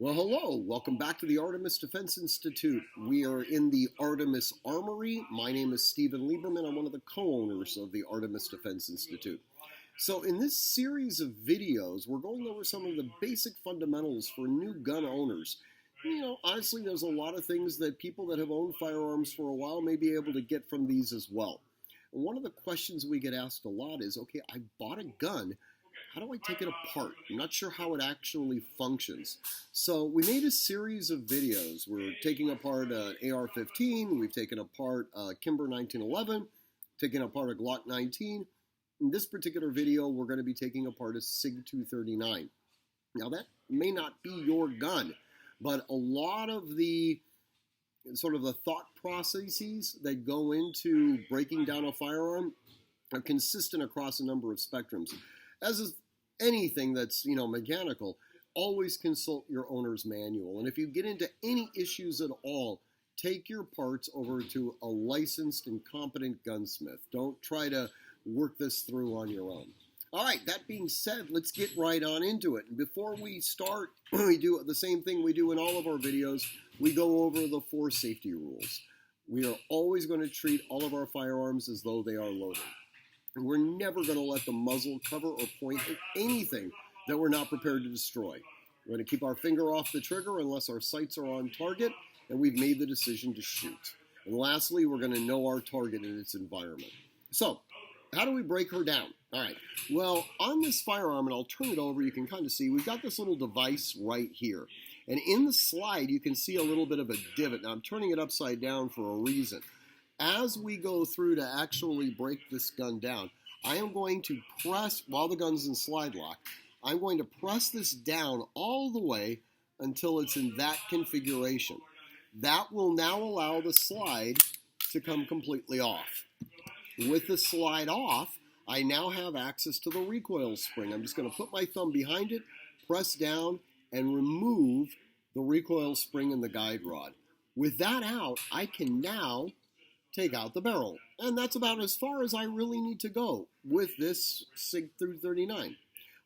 Well, hello. Welcome back to the Artemis Defense Institute. We are in the Artemis Armory. My name is Stephen Lieberman. I'm one of the co-owners of the Artemis Defense Institute. So in this series of videos, we're going over some of the basic fundamentals for new gun owners. Honestly, there's a lot of things that people that have owned firearms for a while may be able to get from these as well. And one of the questions we get asked a lot is, okay, I bought a gun. How do I take it apart? I'm not sure how it actually functions. So we made a series of videos. We're taking apart an AR-15. We've taken apart a Kimber 1911, taking apart a Glock 19. In this particular video, we're going to be taking apart a Sig P239. Now that may not be your gun, but a lot of the sort of the thought processes that go into breaking down a firearm are consistent across a number of spectrums. As is anything that's, mechanical, always consult your owner's manual. And if you get into any issues at all, take your parts over to a licensed and competent gunsmith. Don't try to work this through on your own. All right, that being said, let's get right on into it. And before we start, we do the same thing we do in all of our videos. We go over the 4 safety rules. We are always going to treat all of our firearms as though they are loaded. And we're never going to let the muzzle cover or point at anything that we're not prepared to destroy. We're going to keep our finger off the trigger unless our sights are on target and we've made the decision to shoot. And lastly, we're going to know our target and its environment. So, how do we break her down? All right. Well, on this firearm, and I'll turn it over, you can kind of see, we've got this little device right here. And in the slide, you can see a little bit of a divot. Now, I'm turning it upside down for a reason. As we go through to actually break this gun down, I am going to press, while the gun's in slide lock, I'm going to press this down all the way until it's in that configuration. That will now allow the slide to come completely off. With the slide off, I now have access to the recoil spring. I'm just going to put my thumb behind it, press down, and remove the recoil spring and the guide rod. With that out, I can now take out the barrel. And that's about as far as I really need to go with this Sig P239.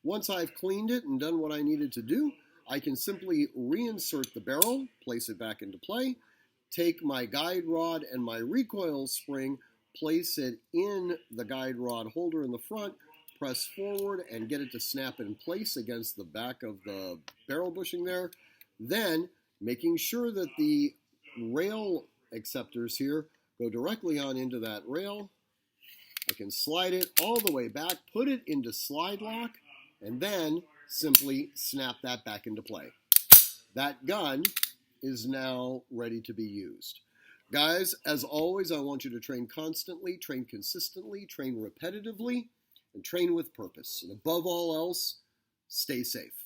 Once I've cleaned it and done what I needed to do, I can simply reinsert the barrel, place it back into play, take my guide rod and my recoil spring, place it in the guide rod holder in the front, press forward and get it to snap in place against the back of the barrel bushing there. Then, making sure that the rail acceptors here go directly on into that rail. I can slide it all the way back, put it into slide lock, and then simply snap that back into play. That gun is now ready to be used. Guys, as always, I want you to train constantly, train consistently, train repetitively, and train with purpose. And above all else, stay safe.